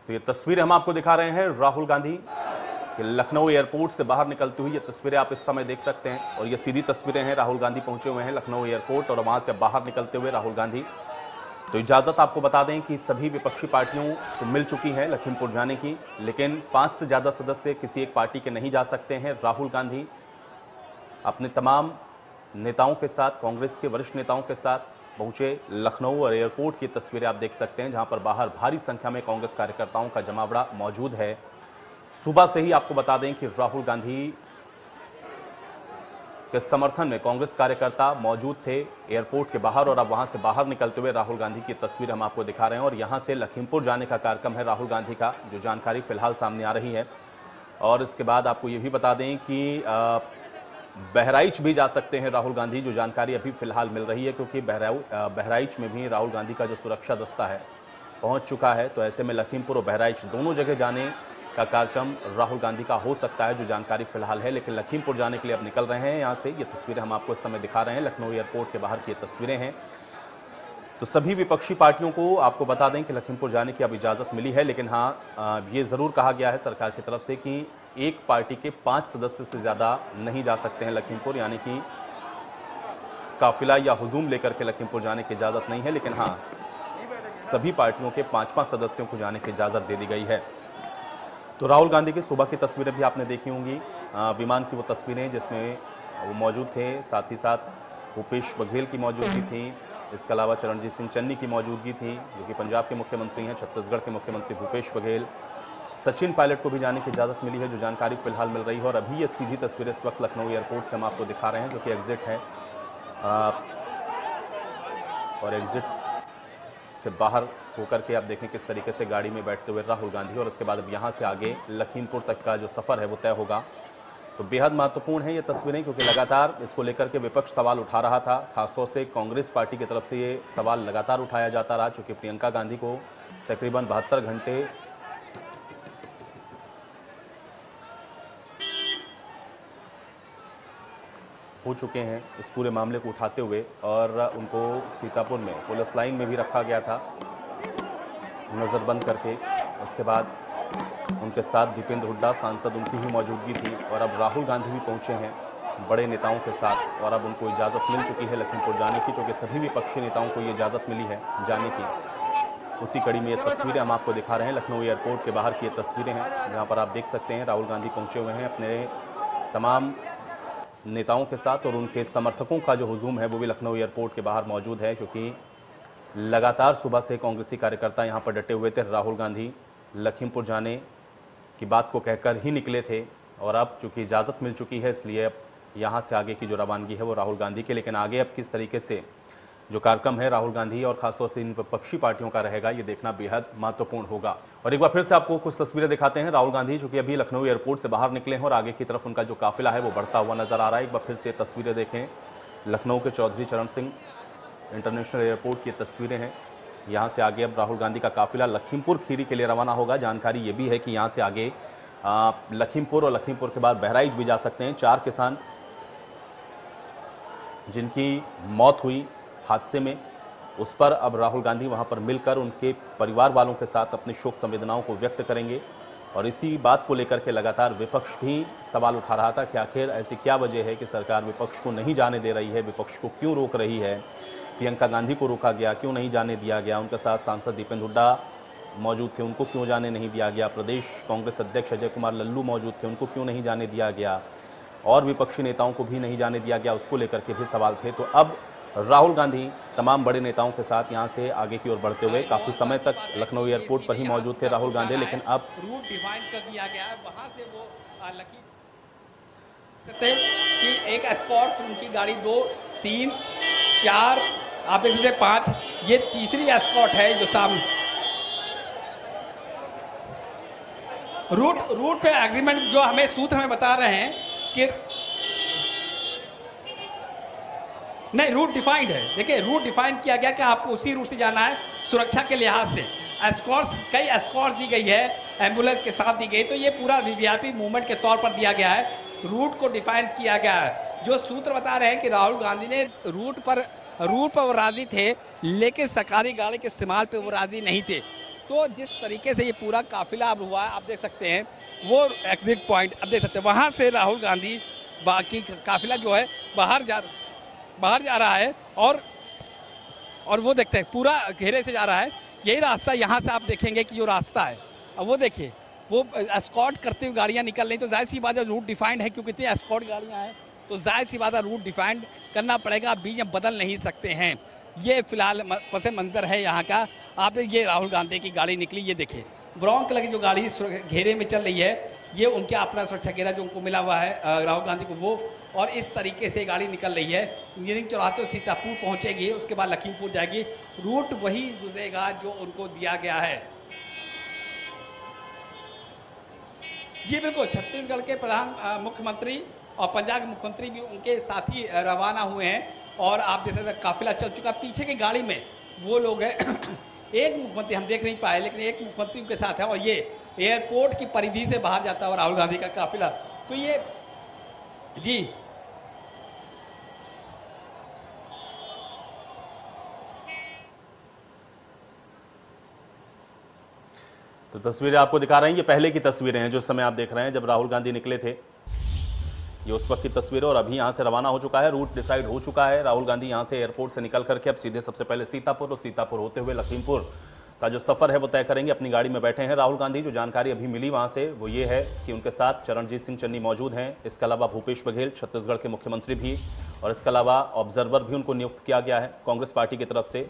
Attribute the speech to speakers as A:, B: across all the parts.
A: तो ये तस्वीर हम आपको दिखा रहे हैं राहुल गांधी के लखनऊ एयरपोर्ट से बाहर निकलती हुई। ये तस्वीरें आप इस समय देख सकते हैं और ये सीधी तस्वीरें हैं, राहुल गांधी पहुंचे हुए हैं लखनऊ एयरपोर्ट और वहां से बाहर निकलते हुए राहुल गांधी। तो इजाजत आपको बता दें कि सभी विपक्षी पार्टियों को मिल चुकी है लखीमपुर जाने की, लेकिन 5 से ज्यादा सदस्य किसी एक पार्टी के नहीं जा सकते हैं। राहुल गांधी अपने तमाम नेताओं के साथ, कांग्रेस के वरिष्ठ नेताओं के साथ पहुंचे लखनऊ और एयरपोर्ट की तस्वीरें आप देख सकते हैं, जहां पर बाहर भारी संख्या में कांग्रेस कार्यकर्ताओं का जमावड़ा मौजूद है। सुबह से ही आपको बता दें कि राहुल गांधी के समर्थन में कांग्रेस कार्यकर्ता मौजूद थे एयरपोर्ट के बाहर और अब वहां से बाहर निकलते हुए राहुल गांधी की तस्वीर हम आपको दिखा रहे हैं। और यहां से लखीमपुर जाने का कार्यक्रम है राहुल गांधी का, जो जानकारी फिलहाल सामने आ रही है। और इसके बाद आपको ये भी बता दें कि बहराइच भी जा सकते हैं राहुल गांधी, जो जानकारी अभी फिलहाल मिल रही है, क्योंकि बहराइच में भी राहुल गांधी का जो सुरक्षा दस्ता है पहुंच चुका है। तो ऐसे में लखीमपुर और बहराइच दोनों जगह जाने का कार्यक्रम राहुल गांधी का हो सकता है, जो जानकारी फिलहाल है। लेकिन लखीमपुर जाने के लिए अब निकल रहे हैं यहाँ से। ये तस्वीरें हम आपको इस समय दिखा रहे हैं, लखनऊ एयरपोर्ट के बाहर की ये तस्वीरें हैं। तो सभी विपक्षी पार्टियों को आपको बता दें कि लखीमपुर जाने की अब इजाज़त मिली है, लेकिन हाँ ये ज़रूर कहा गया है सरकार की तरफ से कि एक पार्टी के 5 सदस्य से ज़्यादा नहीं जा सकते हैं लखीमपुर, यानी कि काफिला या हुजूम लेकर के लखीमपुर जाने की इजाज़त नहीं है। लेकिन हाँ सभी पार्टियों के 5-5 सदस्यों को जाने की इजाज़त दे दी गई है। तो राहुल गांधी की सुबह की तस्वीरें भी आपने देखी होंगी, विमान की वो तस्वीरें जिसमें वो मौजूद थे, साथ ही साथ भूपेश बघेल की मौजूदगी थी, इसके अलावा चरणजीत सिंह चन्नी की मौजूदगी थी, जो कि पंजाब के मुख्यमंत्री हैं, छत्तीसगढ़ के मुख्यमंत्री भूपेश बघेल। सचिन पायलट को भी जाने की इजाज़त मिली है, जो जानकारी फिलहाल मिल रही है। और अभी ये सीधी तस्वीरें इस वक्त लखनऊ एयरपोर्ट से हम आपको दिखा रहे हैं, जो कि एग्जिट है और एग्जिट से बाहर होकर के आप देखें किस तरीके से गाड़ी में बैठते हुए राहुल गांधी, और उसके बाद अब यहाँ से आगे लखीमपुर तक का जो सफ़र है वो तय होगा। तो बेहद महत्वपूर्ण है ये तस्वीरें, क्योंकि लगातार इसको लेकर के विपक्ष सवाल उठा रहा था। खासतौर से कांग्रेस पार्टी की तरफ से ये सवाल लगातार उठाया जाता रहा, चूँकि प्रियंका गांधी को तकरीबन 72 घंटे हो चुके हैं इस पूरे मामले को उठाते हुए, और उनको सीतापुर में पुलिस लाइन में भी रखा गया था नज़रबंद करके। उसके बाद उनके साथ दीपेंद्र हुड्डा सांसद, उनकी भी मौजूदगी थी। और अब राहुल गांधी भी पहुंचे हैं बड़े नेताओं के साथ, और अब उनको इजाज़त मिल चुकी है लखीमपुर जाने की, चूँकि सभी विपक्षी नेताओं को ये इजाज़त मिली है जाने की। उसी कड़ी में ये तस्वीरें हम आपको दिखा रहे हैं, लखनऊ एयरपोर्ट के बाहर की ये तस्वीरें हैं, जहाँ पर आप देख सकते हैं राहुल गांधी पहुँचे हुए हैं अपने तमाम नेताओं के साथ, और उनके समर्थकों का जो हुजूम है वो भी लखनऊ एयरपोर्ट के बाहर मौजूद है, क्योंकि लगातार सुबह से कांग्रेसी कार्यकर्ता यहां पर डटे हुए थे। राहुल गांधी लखीमपुर जाने की बात को कहकर ही निकले थे, और अब चूंकि इजाज़त मिल चुकी है, इसलिए अब यहां से आगे की जो रवानगी है वो राहुल गांधी की। लेकिन आगे अब किस तरीके से जो कार्यक्रम है राहुल गांधी और खासतौर से इन विपक्षी पार्टियों का रहेगा, ये देखना बेहद महत्वपूर्ण होगा। और एक बार फिर से आपको कुछ तस्वीरें दिखाते हैं। राहुल गांधी चूंकि अभी लखनऊ एयरपोर्ट से बाहर निकले हैं और आगे की तरफ उनका जो काफिला है वो बढ़ता हुआ नजर आ रहा है। एक बार फिर से तस्वीरें देखें, लखनऊ के चौधरी चरण सिंह इंटरनेशनल एयरपोर्ट की तस्वीरें हैं। यहाँ से आगे अब राहुल गांधी का काफिला लखीमपुर खीरी के लिए रवाना होगा। जानकारी ये भी है कि यहाँ से आगे लखीमपुर और लखीमपुर के बाद बहराइच भी जा सकते हैं। 4 किसान जिनकी मौत हुई हादसे में, उस पर अब राहुल गांधी वहां पर मिलकर उनके परिवार वालों के साथ अपनी शोक संवेदनाओं को व्यक्त करेंगे। और इसी बात को लेकर के लगातार विपक्ष भी सवाल उठा रहा था कि आखिर ऐसी क्या वजह है कि सरकार विपक्ष को नहीं जाने दे रही है, विपक्ष को क्यों रोक रही है। प्रियंका गांधी को रोका गया, क्यों नहीं जाने दिया गया। उनके साथ सांसद दीपेंद्र हुड्डा मौजूद थे, उनको क्यों जाने नहीं दिया गया। प्रदेश कांग्रेस अध्यक्ष अजय कुमार लल्लू मौजूद थे, उनको क्यों नहीं जाने दिया गया। और विपक्षी नेताओं को भी नहीं जाने दिया गया, उसको लेकर के भी सवाल थे। तो अब राहुल गांधी तमाम बड़े नेताओं के साथ यहां से आगे की ओर बढ़ते हुए, काफी समय तक लखनऊ एयरपोर्ट पर ही मौजूद थे राहुल गांधी, लेकिन अब
B: रूट डिफाइन कर दिया गया है। वहां से वो लखीमपुर कि एक एस्कॉर्ट उनकी गाड़ी 2, 3, 4 आप देख लीजिए 5, ये तीसरी एस्कॉर्ट है जो सामने रूट पे एग्रीमेंट जो हमें सूत्र हमें बता रहे हैं कि नहीं, रूट डिफाइंड है। देखिए रूट डिफाइन किया गया कि आपको उसी रूट से जाना है सुरक्षा के लिहाज से। एस्कॉर्ट्स, कई एस्कॉर्ट दी गई है, एम्बुलेंस के साथ दी गई, तो ये पूरा वीवीआईपी मूवमेंट के तौर पर दिया गया है। रूट को डिफाइन किया गया है। जो सूत्र बता रहे हैं कि राहुल गांधी ने रूट पर वो राजी थे, लेकिन सरकारी गाड़ी के इस्तेमाल पे वो राजी नहीं थे। तो जिस तरीके से ये पूरा काफिला अब हुआ है, आप देख सकते हैं वो एग्जिट पॉइंट, अब देख सकते हैं वहाँ से राहुल गांधी बाकी काफिला जो है बाहर जा रहा है और वो देखते हैं पूरा घेरे से जा रहा है। यही रास्ता यहाँ से आप देखेंगे कि जो रास्ता है, अब वो देखिए वो एस्कॉर्ट करते हुए गाड़ियाँ निकल रही, तो जाहिर सी बात है रूट डिफाइंड है, क्योंकि इतनी एस्कॉर्ट गाड़ियाँ हैं तो जाहिर सी बात है रूट डिफाइंड करना पड़ेगा, बीच में बदल नहीं सकते हैं। ये फिलहाल पस मंजर है यहाँ का। आप ये राहुल गांधी की गाड़ी निकली, ये देखिए ब्राउन कलर की जो गाड़ी घेरे में चल रही है, ये उनके अपना सुरक्षा घेरा जो उनको मिला हुआ है राहुल गांधी को, वो और इस तरीके से गाड़ी निकल रही है। इंजीनियरिंग चौराहे सीतापुर पहुंचेगी, उसके बाद लखीमपुर जाएगी, रूट वही गुजरेगा जो उनको दिया गया है। जी बिल्कुल, छत्तीसगढ़ के प्रधान मुख्यमंत्री और पंजाब के मुख्यमंत्री भी उनके साथ ही रवाना हुए हैं और आप देख सकते हैं काफिला चल चुका। पीछे की गाड़ी में वो लोग हैं एक मुख्यमंत्री हम देख नहीं पाए, लेकिन एक मुख्यमंत्री उनके साथ है और ये एयरपोर्ट की परिधि से बाहर जाता है राहुल गांधी का काफिला। तो ये जी
A: तो तस्वीरें आपको दिखा रहे हैं, ये पहले की तस्वीरें हैं जो समय आप देख रहे हैं जब राहुल गांधी निकले थे। ये उस वक्त की तस्वीरें और अभी यहाँ से रवाना हो चुका है, रूट डिसाइड हो चुका है। राहुल गांधी यहाँ से एयरपोर्ट से निकल करके अब सीधे सबसे पहले सीतापुर और सीतापुर होते हुए लखीमपुर का जो सफर है वो तय करेंगे। अपनी गाड़ी में बैठे हैं राहुल गांधी। जो जानकारी अभी मिली वहाँ से वो ये है कि उनके साथ चरणजीत सिंह चन्नी मौजूद हैं, इसके अलावा भूपेश बघेल छत्तीसगढ़ के मुख्यमंत्री भी, और इसके अलावा ऑब्जर्वर भी उनको नियुक्त किया गया है कांग्रेस पार्टी की तरफ से।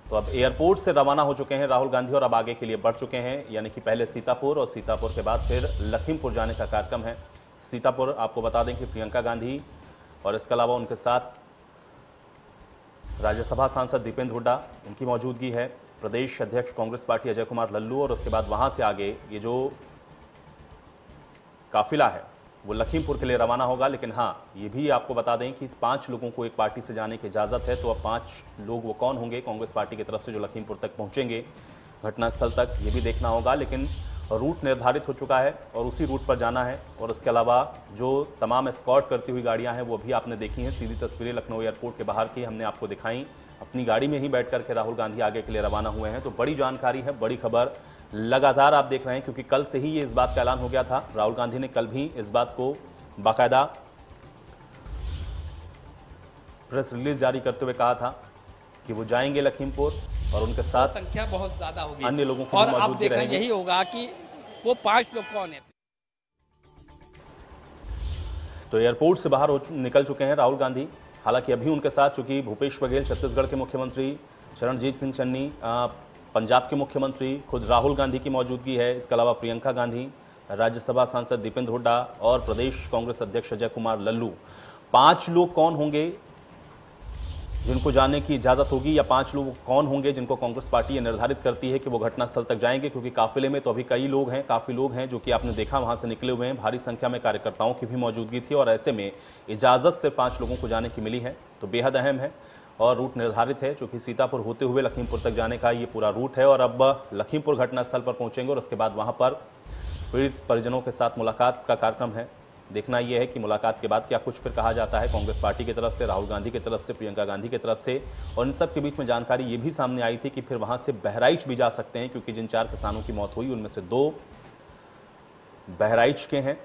A: तो अब एयरपोर्ट से रवाना हो चुके हैं राहुल गांधी और अब आगे के लिए बढ़ चुके हैं, यानी कि पहले सीतापुर और सीतापुर के बाद फिर लखीमपुर जाने का कार्यक्रम है। सीतापुर आपको बता दें कि प्रियंका गांधी और इसके अलावा उनके साथ राज्यसभा सांसद दीपेंद्र हुड्डा, उनकी मौजूदगी है, प्रदेश अध्यक्ष कांग्रेस पार्टी अजय कुमार लल्लू, और उसके बाद वहां से आगे ये जो काफिला है वो लखीमपुर के लिए रवाना होगा। लेकिन हाँ, ये भी आपको बता दें कि 5 लोगों को एक पार्टी से जाने की इजाज़त है। तो अब 5 लोग वो कौन होंगे कांग्रेस पार्टी की तरफ से जो लखीमपुर तक पहुंचेंगे घटनास्थल तक, ये भी देखना होगा। लेकिन रूट निर्धारित हो चुका है और उसी रूट पर जाना है। और इसके अलावा जो तमाम एस्कॉर्ट करती हुई गाड़ियां हैं वो भी आपने देखी हैं। सीधी तस्वीरें लखनऊ एयरपोर्ट के बाहर की हमने आपको दिखाई। अपनी गाड़ी में ही बैठ करके राहुल गांधी आगे के लिए रवाना हुए हैं। तो बड़ी जानकारी है, बड़ी खबर लगातार आप देख रहे हैं, क्योंकि कल से ही ये इस बात का ऐलान हो गया था। राहुल गांधी ने कल भी इस बात को बाकायदा प्रेस रिलीज जारी करते हुए कहा था कि वो जाएंगे लखीमपुर और उनके साथ
B: संख्या बहुत ज्यादा होगी
A: अन्य लोगों को
B: और
A: भी
B: आप
A: मौजूद
B: देख रहे हैं
A: रहेंगे।
B: यही होगा कि वो 5 लोग कौन है।
A: तो एयरपोर्ट से बाहर निकल चुके हैं राहुल गांधी। हालांकि अभी उनके साथ चूंकि भूपेश बघेल छत्तीसगढ़ के मुख्यमंत्री, चरणजीत सिंह चन्नी पंजाब के मुख्यमंत्री, खुद राहुल गांधी की मौजूदगी है। इसके अलावा प्रियंका गांधी, राज्यसभा सांसद दीपेंद्र हुड्डा और प्रदेश कांग्रेस अध्यक्ष अजय कुमार लल्लू। 5 लोग कौन होंगे जिनको जाने की इजाज़त होगी, या 5 लोग कौन होंगे जिनको कांग्रेस पार्टी ये निर्धारित करती है कि वो घटनास्थल तक जाएंगे, क्योंकि काफिले में तो अभी कई लोग हैं, काफ़ी लोग हैं जो कि आपने देखा वहाँ से निकले हुए हैं। भारी संख्या में कार्यकर्ताओं की भी मौजूदगी थी और ऐसे में इजाज़त सिर्फ 5 लोगों को जाने की मिली है। तो बेहद अहम है और रूट निर्धारित है, चूँकि सीतापुर होते हुए लखीमपुर तक जाने का ये पूरा रूट है। और अब लखीमपुर घटनास्थल पर पहुँचेंगे और उसके बाद वहाँ पर पीड़ित परिजनों के साथ मुलाकात का कार्यक्रम है। देखना यह है कि मुलाकात के बाद क्या कुछ फिर कहा जाता है कांग्रेस पार्टी की तरफ से, राहुल गांधी की तरफ से, प्रियंका गांधी की तरफ से। और इन सब के बीच में जानकारी ये भी सामने आई थी कि फिर वहां से बहराइच भी जा सकते हैं, क्योंकि जिन 4 किसानों की मौत हुई उनमें से 2 बहराइच के हैं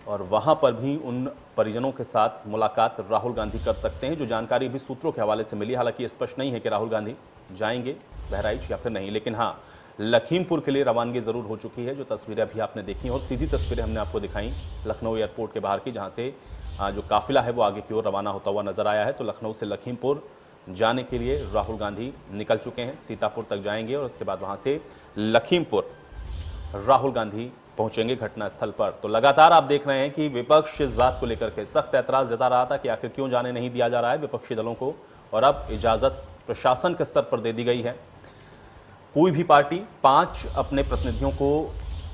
A: और वहां पर भी उन परिजनों के साथ मुलाकात राहुल गांधी कर सकते हैं। जो जानकारी भी सूत्रों के हवाले से मिली, हालांकि स्पष्ट नहीं है कि राहुल गांधी जाएंगे बहराइच या फिर नहीं, लेकिन हाँ, लखीमपुर के लिए रवानगी जरूर हो चुकी है। जो तस्वीरें अभी आपने देखी और सीधी तस्वीरें हमने आपको दिखाई लखनऊ एयरपोर्ट के बाहर की, जहां से जो काफिला है वो आगे की ओर रवाना होता हुआ नजर आया है। तो लखनऊ से लखीमपुर जाने के लिए राहुल गांधी निकल चुके हैं, सीतापुर तक जाएंगे और उसके बाद वहां से लखीमपुर राहुल गांधी पहुंचेंगे घटनास्थल पर। तो लगातार आप देख रहे हैं कि विपक्ष इस बात को लेकर के सख्त ऐतराज जता रहा था कि आखिर क्यों जाने नहीं दिया जा रहा है विपक्षी दलों को, और अब इजाजत प्रशासन के स्तर पर दे दी गई है। कोई भी पार्टी 5 अपने प्रतिनिधियों को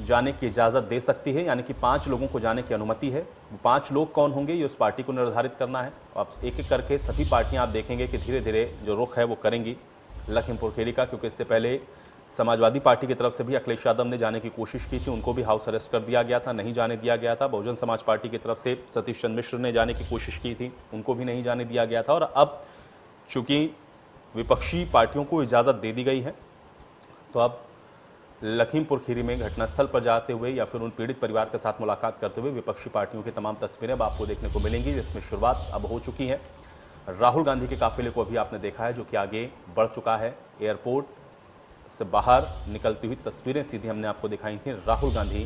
A: जाने की इजाज़त दे सकती है, यानी कि 5 लोगों को जाने की अनुमति है। 5 लोग कौन होंगे ये उस पार्टी को निर्धारित करना है। अब एक एक करके सभी पार्टियां आप देखेंगे कि धीरे धीरे जो रुख है वो करेंगी लखीमपुर खीरी का, क्योंकि इससे पहले समाजवादी पार्टी की तरफ से भी अखिलेश यादव ने जाने की कोशिश की थी, उनको भी हाउस अरेस्ट कर दिया गया था, नहीं जाने दिया गया था। बहुजन समाज पार्टी की तरफ से सतीश चंद्र मिश्र ने जाने की कोशिश की थी, उनको भी नहीं जाने दिया गया था। और अब चूंकि विपक्षी पार्टियों को इजाज़त दे दी गई है तो अब लखीमपुर खीरी में घटनास्थल पर जाते हुए या फिर उन पीड़ित परिवार के साथ मुलाकात करते हुए विपक्षी पार्टियों की तमाम तस्वीरें अब आपको देखने को मिलेंगी, जिसमें शुरुआत अब हो चुकी है। राहुल गांधी के काफिले को अभी आपने देखा है जो कि आगे बढ़ चुका है। एयरपोर्ट से बाहर निकलती हुई तस्वीरें सीधी हमने आपको दिखाई थी। राहुल गांधी,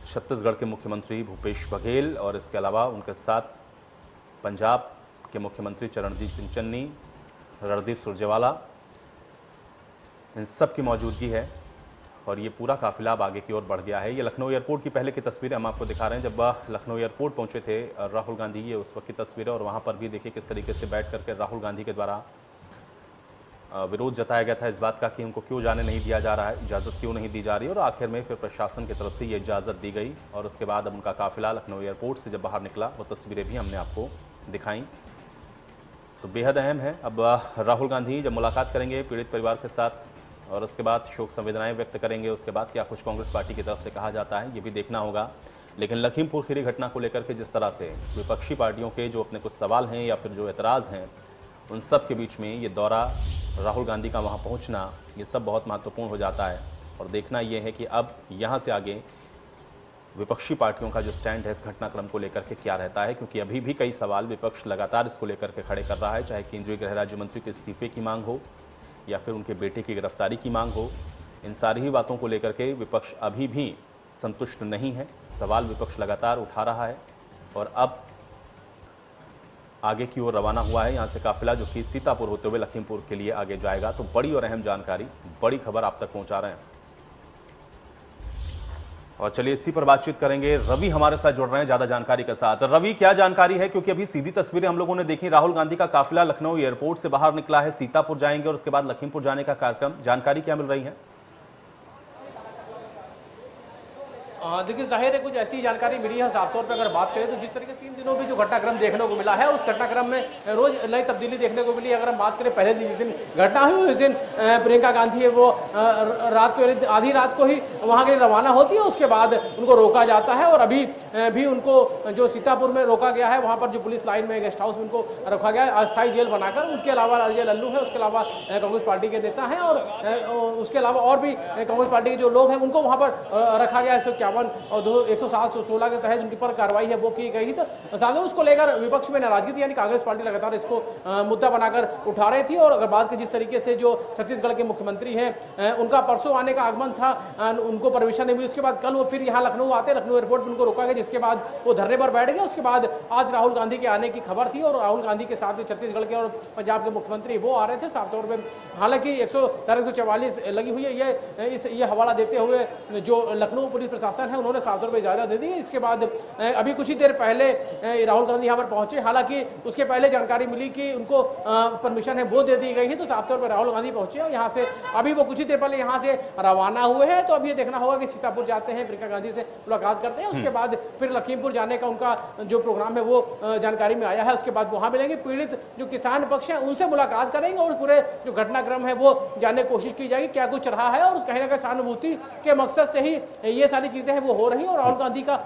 A: छत्तीसगढ़ के मुख्यमंत्री भूपेश बघेल और इसके अलावा उनके साथ पंजाब के मुख्यमंत्री चरणजीत सिंह चन्नी, रणदीप सुरजेवाला, इन सब की मौजूदगी है और ये पूरा काफिला अब आगे की ओर बढ़ गया है। ये लखनऊ एयरपोर्ट की पहले की तस्वीरें हम आपको दिखा रहे हैं। जब वह लखनऊ एयरपोर्ट पहुंचे थे राहुल गांधी, ये उस वक्त की तस्वीरें, और वहां पर भी देखिए किस तरीके से बैठ करके राहुल गांधी के द्वारा विरोध जताया गया था इस बात का कि उनको क्यों जाने नहीं दिया जा रहा है, इजाज़त क्यों नहीं दी जा रही है, और आखिर में फिर प्रशासन की तरफ से ये इजाज़त दी गई और उसके बाद अब उनका काफिला लखनऊ एयरपोर्ट से जब बाहर निकला वो तस्वीरें भी हमने आपको दिखाई। तो बेहद अहम है। अब राहुल गांधी जब मुलाकात करेंगे पीड़ित परिवार के साथ और उसके बाद शोक संवेदनाएं व्यक्त करेंगे, उसके बाद क्या कुछ कांग्रेस पार्टी की तरफ से कहा जाता है ये भी देखना होगा। लेकिन लखीमपुर खीरी घटना को लेकर के जिस तरह से विपक्षी पार्टियों के जो अपने कुछ सवाल हैं या फिर जो एतराज़ हैं, उन सब के बीच में ये दौरा, राहुल गांधी का वहाँ पहुँचना, ये सब बहुत महत्वपूर्ण हो जाता है। और देखना ये है कि अब यहाँ से आगे विपक्षी पार्टियों का जो स्टैंड है इस घटनाक्रम को लेकर के क्या रहता है, क्योंकि अभी भी कई सवाल विपक्ष लगातार इसको लेकर के खड़े कर रहा है, चाहे केंद्रीय गृह राज्य मंत्री के इस्तीफे की मांग हो या फिर उनके बेटे की गिरफ्तारी की मांग हो। इन सारी ही बातों को लेकर के विपक्ष अभी भी संतुष्ट नहीं है, सवाल विपक्ष लगातार उठा रहा है और अब आगे की ओर रवाना हुआ है यहाँ से काफिला, जो कि सीतापुर होते हुए लखीमपुर के लिए आगे जाएगा। तो बड़ी और अहम जानकारी, बड़ी खबर आप तक पहुंचा रहे हैं और चलिए इसी पर बातचीत करेंगे। रवि हमारे साथ जुड़ रहे हैं ज्यादा जानकारी के साथ। रवि, क्या जानकारी है, क्योंकि अभी सीधी तस्वीरें हम लोगों ने देखी, राहुल गांधी का काफिला लखनऊ एयरपोर्ट से बाहर निकला है, सीतापुर जाएंगे और उसके बाद लखीमपुर जाने का कार्यक्रम, जानकारी क्या मिल रही है?
C: देखिए, जाहिर है कुछ ऐसी जानकारी मिली है। साफ तौर पे अगर बात करें तो जिस तरीके से 3 दिनों में जो घटनाक्रम देखने को मिला है, उस घटनाक्रम में रोज नई तब्दीली देखने को मिली। अगर हम बात करें पहले दिन जिस दिन घटना हुई उस दिन प्रियंका गांधी है वो रात को, आधी रात को ही वहाँ के लिए रवाना होती है, उसके बाद उनको रोका जाता है और अभी भी उनको जो सीतापुर में रोका गया है, वहाँ पर जो पुलिस लाइन में गेस्ट हाउस में उनको रखा गया है अस्थायी जेल बनाकर। उनके अलावा अजय लल्लू है, उसके अलावा कांग्रेस पार्टी के नेता हैं और उसके अलावा और भी कांग्रेस पार्टी के जो लोग हैं उनको वहाँ पर रखा गया है। 151 और 107-16 के तहत उनके पर कार्रवाई है वो की गई थी। साथ में उसको लेकर विपक्ष में नाराजगी थी, यानी कांग्रेस पार्टी लगातार इसको मुद्दा बनाकर उठा रही थी। और अगर बात की जिस तरीके से जो छत्तीसगढ़ के मुख्यमंत्री हैं, उनका परसों आने का आगमन था, उनको परमिशन नहीं मिली, उसके बाद कल वो फिर यहाँ लखनऊ आते, लखनऊ एयरपोर्ट में उनको रोका गया, जिसके बाद वो धरने पर बैठ गए। उसके बाद आज राहुल गांधी के आने की खबर थी और राहुल गांधी के साथ में छत्तीसगढ़ के और पंजाब के मुख्यमंत्री वो आ रहे थे। साफ तौर पर हालांकि 144 लगी हुई है, ये हवाला देते हुए जो लखनऊ पुलिस प्रशासन है उन्होंने साफ तौर पर इजाजत दे दी। इसके बाद अभी कुछ ही देर पहले राहुल गांधी यहाँ पर पहुंचे, हालांकि उसके पहले जानकारी मिली कि उनको परमिशन है वो दे दी गई है। तो साफ तौर पर राहुल गांधी पहुंचे और यहाँ से अभी वो कुछ ही देर पहले यहाँ से रवाना हुए हैं। तो अब ये देखना होगा कि सीतापुर जाते हैं, प्रियंका गांधी से मुलाकात करते हैं, उसके बाद फिर लखीमपुर जाने का उनका जो प्रोग्राम है वो जानकारी में आया है। उसके बाद वहां मिलेंगे, पीड़ित जो किसान पक्ष है उनसे मुलाकात करेंगे और पूरे जो घटनाक्रम है वो जानने की कोशिश की जाएगी, क्या कुछ रहा है। और कहीं ना कहीं सहानुभूति के मकसद से ही ये सारी चीजें हैं वो हो रही हैं। और राहुल गांधी का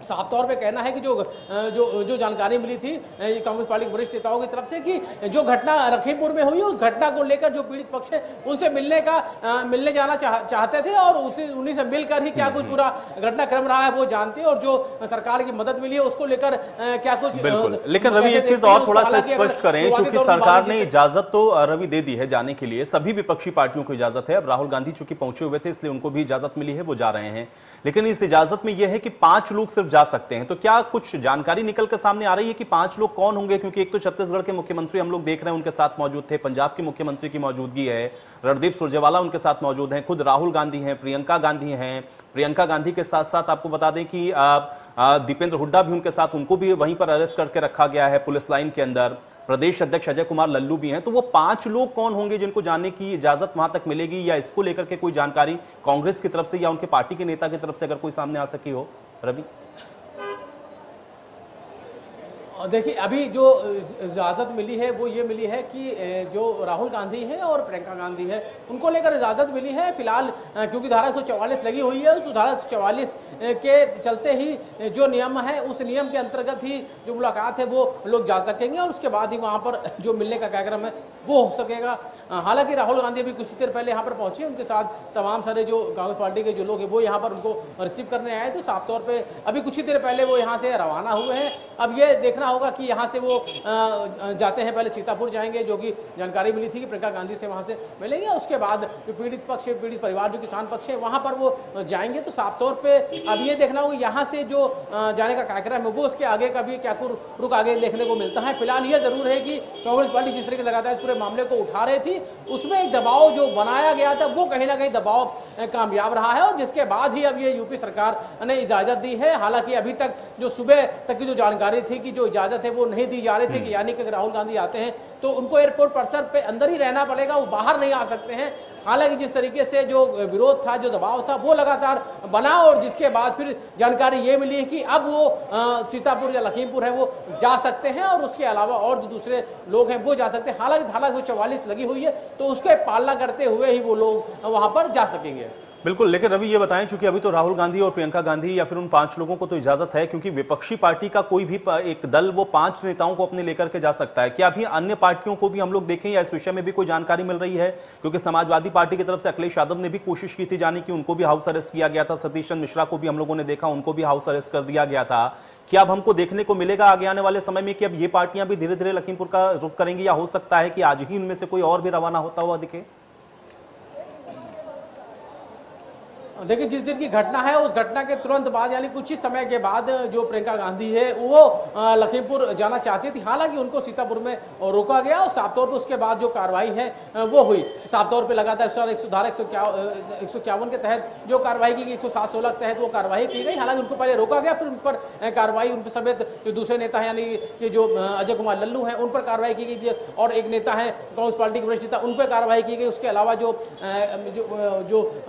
C: साफ तौर पे कहना है कि जो जानकारी मिली थी कांग्रेस पार्टी के वरिष्ठ नेताओं की तरफ से कि जो घटना लखीमपुर में हुई है उस घटना को लेकर जो पीड़ित पक्ष है उनसे मिलने जाना चाहते थे और उन्हीं से मिलकर ही क्या कुछ पूरा घटनाक्रम रहा है वो जानते और जो सरकार की मदद मिली है उसको लेकर क्या कुछ।
A: बिल्कुल, लेकिन रवि एक चीज और थोड़ा सा स्पष्ट करें, क्योंकि सरकार ने इजाजत तो रवि दे दी है जाने के लिए, सभी विपक्षी पार्टियों को इजाजत है। अब राहुल गांधी चूंकि पहुंचे हुए थे इसलिए उनको भी इजाजत मिली है, वो जा रहे हैं, लेकिन इस इजाजत में यह है कि 5 लोग सिर्फ जा सकते हैं। तो क्या कुछ जानकारी निकल कर सामने आ रही है कि 5 लोग कौन होंगे? क्योंकि एक तो छत्तीसगढ़ के मुख्यमंत्री हम लोग देख रहे हैं उनके साथ मौजूद थे, पंजाब के मुख्यमंत्री की मौजूदगी है, रणदीप सुरजेवाला उनके साथ मौजूद हैं, खुद राहुल गांधी हैं, प्रियंका गांधी हैं। प्रियंका गांधी के साथ साथ आपको बता दें कि दीपेंद्र हुड्डा भी उनके साथ, उनको भी वहीं पर अरेस्ट करके रखा गया है पुलिस लाइन के अंदर। प्रदेश अध्यक्ष अजय कुमार लल्लू भी हैं। तो वो 5 लोग कौन होंगे जिनको जानने की इजाजत वहां तक मिलेगी, या इसको लेकर के कोई जानकारी कांग्रेस की तरफ से या उनके पार्टी के नेता की तरफ से अगर कोई सामने आ सकी हो? रवि,
C: देखिए, अभी जो इजाज़त मिली है वो ये मिली है कि जो राहुल गांधी है और प्रियंका गांधी है उनको लेकर इजाज़त मिली है फिलहाल, क्योंकि धारा 144 लगी हुई है। उस धारा 144 के चलते ही जो नियम है उस नियम के अंतर्गत ही जो मुलाकात है वो लोग जा सकेंगे और उसके बाद ही वहाँ पर जो मिलने का कार्यक्रम है वो हो सकेगा। हालांकि राहुल गांधी अभी कुछ देर पहले यहाँ पर पहुंचे, उनके साथ तमाम सारे जो कांग्रेस पार्टी के जो लोग हैं वो यहाँ पर उनको रिसीव करने आए थे। साफ तौर पे अभी कुछ ही देर पहले वो यहाँ से रवाना हुए हैं। अब ये देखना होगा कि यहाँ से वो जाते हैं, पहले सीतापुर जाएंगे, जो कि जानकारी मिली थी कि प्रियंका गांधी से वहाँ से मिलेंगे। उसके बाद जो पीड़ित पक्ष है, पीड़ित परिवार जो किसान पक्ष है, वहाँ पर वो जाएंगे। तो साफ तौर पर अब ये देखना होगा यहाँ से जो जाने का कार्यक्रम है वो उसके आगे का भी क्या रुख आगे देखने को मिलता है। फिलहाल ये जरूर है कि कांग्रेस पार्टी जिस तरह से लगातार इस पूरे मामले को उठा रही थी उसमें एक दबाव जो बनाया गया था वो कहीं ना कहीं दबाव कामयाब रहा है और जिसके बाद ही अब ये यूपी सरकार ने इजाजत दी है। हालांकि अभी तक जो सुबह तक की जो जानकारी थी कि जो इजाजत है वो नहीं दी जा रही थी कि यानी कि अगर राहुल गांधी आते हैं तो उनको एयरपोर्ट परिसर पे अंदर ही रहना पड़ेगा, वो बाहर नहीं आ सकते हैं। हालांकि जिस तरीके से जो विरोध था, जो दबाव था वो लगातार बना और जिसके बाद फिर जानकारी ये मिली है कि अब वो सीतापुर या लखीमपुर है वो जा सकते हैं और उसके अलावा और जो दूसरे लोग हैं वो जा सकते हैं। हालांकि धारा 144 लगी हुई है तो उसके पालना करते हुए ही वो लोग वहां पर जा सकेंगे।
A: बिल्कुल, लेकिन रवि ये बताएं, चूंकि अभी तो राहुल गांधी और प्रियंका गांधी या फिर उन 5 लोगों को तो इजाजत है, क्योंकि विपक्षी पार्टी का कोई भी एक दल वो 5 नेताओं को अपने लेकर के जा सकता है। क्या अभी अन्य पार्टियों को भी हम लोग देखें या इस विषय में भी कोई जानकारी मिल रही है? क्योंकि समाजवादी पार्टी की तरफ से अखिलेश यादव ने भी कोशिश की थी जाने की, उनको भी हाउस अरेस्ट किया गया था। सतीश चंद्र मिश्रा को भी हम लोगों ने देखा, उनको भी हाउस अरेस्ट कर दिया गया था। क्या अब हमको देखने को मिलेगा आगे आने वाले समय में कि अब ये पार्टियां भी धीरे धीरे लखीमपुर का रुख करेंगी, या हो सकता है कि आज ही उनमें से कोई और भी रवाना होता हुआ दिखे?
C: देखिए, जिस दिन की घटना है उस घटना के तुरंत बाद यानी कुछ ही समय के बाद जो प्रियंका गांधी है वो लखीमपुर जाना चाहती थी। हालांकि उनको सीतापुर में रोका गया और साफ तौर पर उसके बाद जो कार्रवाई है वो हुई। साफ तौर पे लगातार धारा 151 के तहत जो कार्रवाई की गई, 107-16 के तहत वो कार्रवाई की गई। हालांकि उनको पहले रोका गया, फिर उन पर कार्रवाई, उन पर समेत जो दूसरे नेता हैं यानी कि जो अजय कुमार लल्लू हैं उन पर कार्रवाई की गई और एक नेता है कांग्रेस पार्टी के वरिष्ठ नेता, उन पर कार्रवाई की गई। उसके अलावा जो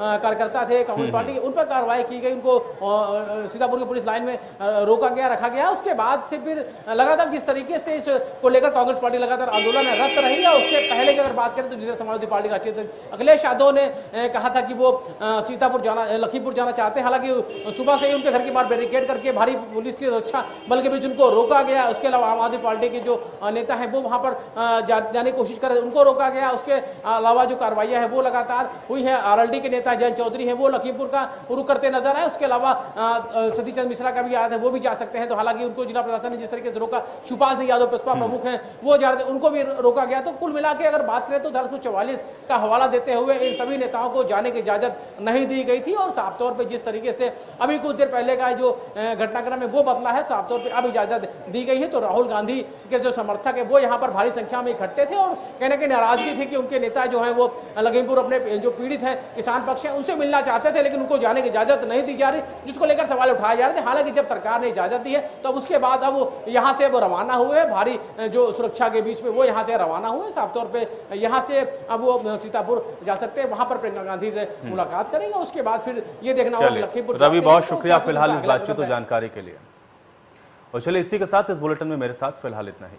C: कार्यकर्ता थे कांग्रेस पार्टी के उन पर कार्रवाई की गई, उनको सीतापुर की पुलिस लाइन में रोका गया, रखा गया। उसके बाद से फिर लगातार जिस तरीके से इसको लेकर कांग्रेस पार्टी लगातार आंदोलन रत रही है। उसके पहले की अगर बात करें तो जिसे समाजवादी पार्टी के राष्ट्रीय अध्यक्ष अखिलेश यादव ने कहा था कि वो लखीमपुर जाना चाहते हैं। हालांकि सुबह से ही उनके घर के बाहर बैरिकेड करके भारी पुलिस की सुरक्षा बल के बीच उनको रोका गया। उसके अलावा आम आदमी पार्टी के जो नेता हैं वो वहां पर जाने की कोशिश कर रहे, उनको रोका गया। उसके अलावा जो कार्रवाइयां हैं वो लगातार हुई है। आरएलडी के नेता जयंत चौधरी हैं वो लखीमपुर का रुख करते नजर आए। उसके अलावा सतीश चंद्र मिश्रा का भी याद है, वो भी जा सकते हैं। तो हालांकि उनको जिला प्रशासन ने जिस तरीके से रोका, शिवपाल सिंह यादव प्रसपा प्रमुख हैं वो जा रहे थे, उनको भी रोका गया। तो कुल मिला के अगर बात करें तो धारा 144 का हवाला देते हुए इन सभी नेताओं को जाने की इजाजत नहीं दी गई थी और साफ तौर पर जिस तरीके से अभी कुछ देर पहले का जो घटनाक्रम है वो बदला है, साफ तौर पर अब इजाजत दी गई है। तो राहुल गांधी के जो समर्थक है वो यहाँ पर भारी संख्या में इकट्ठे थे और कहने की नाराजगी थी कि उनके नेता जो है वो लखीमपुर अपने जो पीड़ित है किसान पक्ष है उनसे मिलना चाहते थे, लेकिन उनको जाने की इजाजत नहीं दी जा रही, जिसको लेकर सवाल उठाए जा रहे थे। हालांकि जब सरकार ने इजाजत दी है तो अब उसके बाद अब वो यहाँ से वो रवाना हुए, भारी जो सुरक्षा के बीच में वो यहाँ से रवाना हुए। साफ तौर पे यहाँ से अब वो सीतापुर जा सकते हैं, वहां पर प्रियंका गांधी से मुलाकात करेंगे। उसके बाद फिर ये देखना होगा लखीमपुर।
A: रवि, बहुत शुक्रिया फिलहाल इस बातचीत और जानकारी के लिए। और चलिए इसी के साथ इस बुलेटिन में मेरे साथ फिलहाल इतना ही।